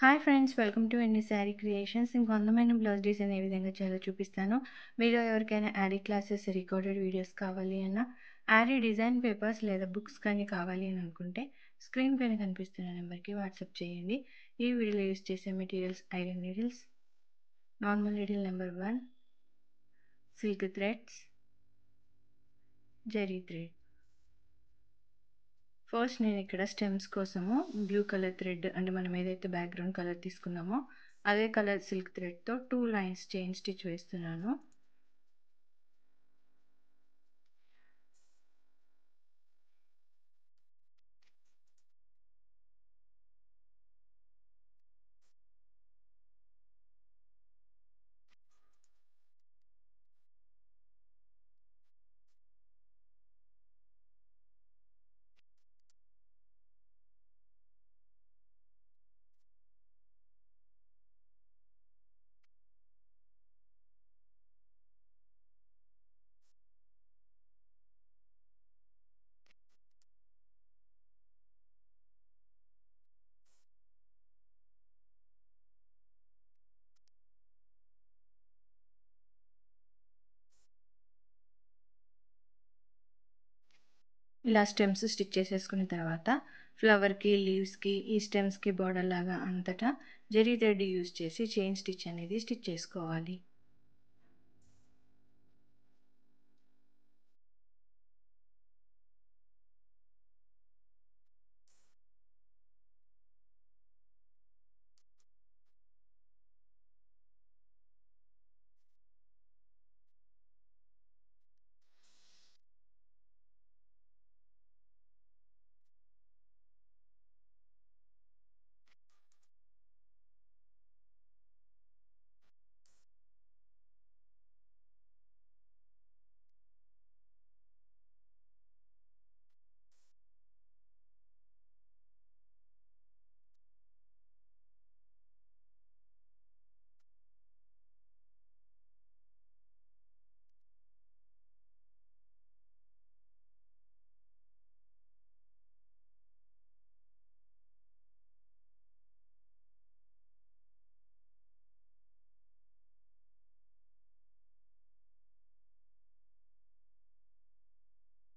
Hi friends, welcome to ఎన్ని sari creations. ఇంక అందమైన బ్లౌజ్ డిజైన్ ఏ విధంగా చేయాలో చూపిస్తాను. మీలో ఎవరికైనా యారీ క్లాసెస్, రికార్డెడ్ వీడియోస్ కావాలి అన్న, యారీ డిజైన్ పేపర్స్ లేదా బుక్స్ కానీ కావాలి అని అనుకుంటే స్క్రీన్ పైన కనిపిస్తున్న నెంబర్కి వాట్సాప్ చేయండి. ఈ వీడియోలో యూస్ చేసే materials iron needles, normal needle number 1, silk threads, zari thread. First నేను ఇక్కడ స్టెమ్స్ కోసము బ్లూ కలర్ థ్రెడ్, అంటే మనం ఏదైతే బ్యాక్గ్రౌండ్ కలర్ తీసుకున్నామో అదే కలర్ సిల్క్ థ్రెడ్తో 2 లైన్స్ చైన్ స్టిచ్ వేస్తున్నాను. ఇలా స్టెమ్స్ స్టిచ్ చేసేసుకున్న తర్వాత ఫ్లవర్కి, లీవ్స్కి, ఈ స్టెమ్స్కి బార్డర్ లాగా అంతటా జరీ థ్రెడ్ యూజ్ చేసి చైన్ స్టిచ్ అనేది స్టిచ్ చేసుకోవాలి.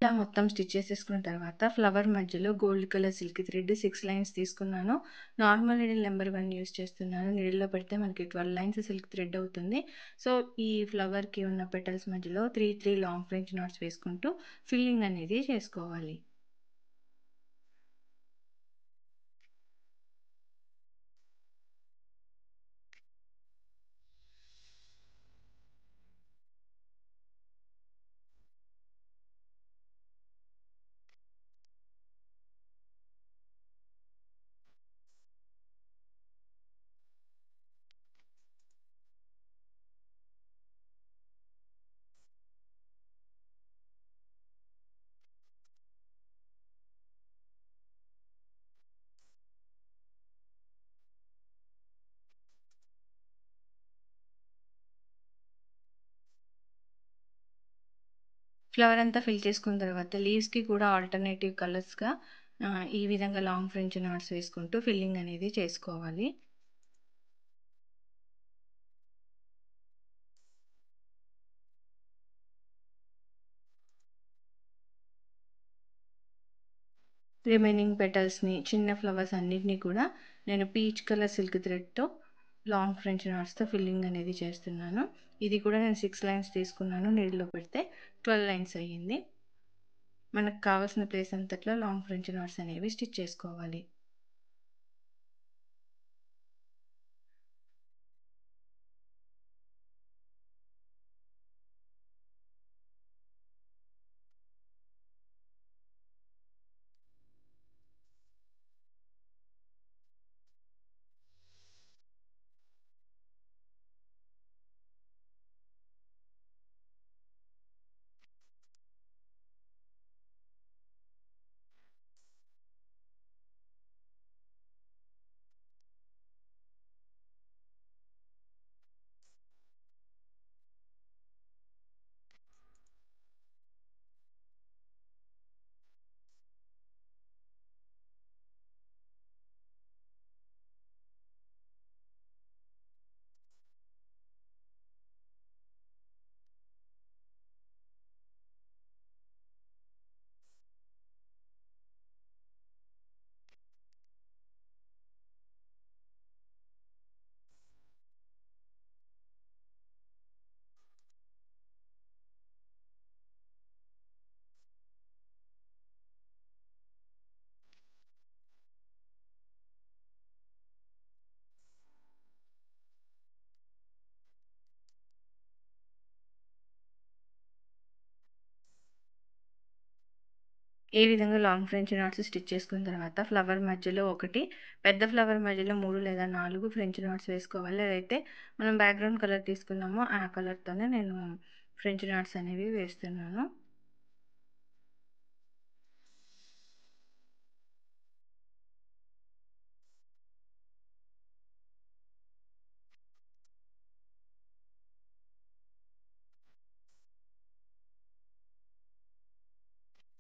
ఇలా మొత్తం స్టిచ్ చేసేసుకున్న తర్వాత ఫ్లవర్ మధ్యలో gold colour silk thread 6 lines తీసుకున్నాను. నార్మల్ నీడిల్ నెంబర్ 1 యూస్ చేస్తున్నాను. నీడిల్లో పెడితే మనకి 12 లైన్స్ సిల్క్ థ్రెడ్ అవుతుంది. సో ఈ ఫ్లవర్కి ఉన్న పెటల్స్ మధ్యలో 3 లాంగ్ ఫ్రెంచ్ నాట్స్ వేసుకుంటూ ఫిల్లింగ్ అనేది చేసుకోవాలి. ఫ్లవర్ అంతా ఫిల్ చేసుకున్న తర్వాత లీవ్స్కి కూడా ఆల్టర్నేటివ్ కలర్స్గా ఈ విధంగా లాంగ్ ఫ్రెంచ్ నాట్స్ వేసుకుంటూ ఫిల్లింగ్ అనేది చేసుకోవాలి. రిమైనింగ్ పెటల్స్ని, చిన్న ఫ్లవర్స్ అన్నిటినీ కూడా నేను పీచ్ కలర్ సిల్క్ థ్రెడ్తో లాంగ్ ఫ్రెంచ్ నాట్స్తో ఫిల్లింగ్ అనేది చేస్తున్నాను. ఇది కూడా నేను 6 లైన్స్ తీసుకున్నాను. నీడిలో పెడితే 12 లైన్స్ అయ్యింది. మనకు కావాల్సిన ప్లేస్ అంతట్లో లాంగ్ ఫ్రెంచ్ నాట్స్ అనేవి స్టిచ్ చేసుకోవాలి. ఈ విధంగా లాంగ్ ఫ్రెంచ్ నాట్స్ స్టిచ్ చేసుకున్న తర్వాత ఫ్లవర్ మధ్యలో ఒకటి, పెద్ద ఫ్లవర్ మధ్యలో 3 లేదా 4 ఫ్రెంచ్ నాట్స్ వేసుకోవాలి. అదైతే మనం బ్యాక్‌గ్రౌండ్ కలర్ తీసుకున్నామో ఆ కలర్‌తోనే నేను ఫ్రెంచ్ నాట్స్ అనేవి వేస్తున్నాను.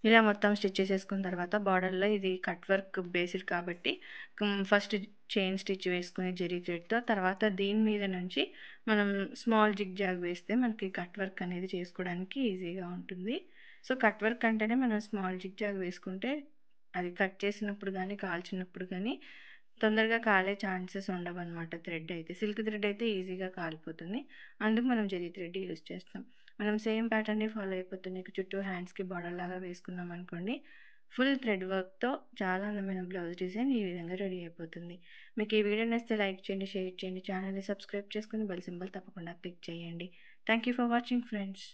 ఇలా మొత్తం స్టిచ్ చేసేసుకున్న తర్వాత బార్డర్‌లో ఇది కట్ వర్క్ బేస్డ్ కాబట్టి ఫస్ట్ చైన్ స్టిచ్ వేసుకొని జరీ థ్రెడ్‌తో, తర్వాత దీని మీద నుంచి మనం స్మాల్ జిగ్‌జాగ్ వేస్తే మనకి కట్ వర్క్ అనేది చేసుకోవడానికి ఈజీగా ఉంటుంది. సో, కట్ వర్క్ అంటేనే మనం స్మాల్ జిగ్‌జాగ్ వేసుకుంటే అది కట్ చేసినప్పుడు గానీ, కాల్చినప్పుడు గానీ తొందరగా కాలే ఛాన్సెస్ ఉండవనమాట థ్రెడ్ అయితే. సిల్క్ థ్రెడ్ అయితే ఈజీగా కాలిపోతుంది. అందుకు మనం జరీ థ్రెడ్ యూజ్ చేస్తాం. మనం సేమ్ ప్యాటర్న్‌ని ఫాలో అయిపోతూ నీకు చుట్టూ హ్యాండ్స్‌కి బార్డర్‌లాగా వేసుకున్నామనుకోండి, ఫుల్ థ్రెడ్ వర్క్‌తో చాలా అందమైన బ్లౌజ్ డిజైన్ ఈ విధంగా రెడీ అయిపోతుంది. మీకు ఈ వీడియో నచ్చితే లైక్ చేయండి, షేర్ చేయండి, ఛానెల్‌ని సబ్స్క్రైబ్ చేసుకొని బెల్ సింబల్ తప్పకుండా క్లిక్ చేయండి. Thank you for watching friends.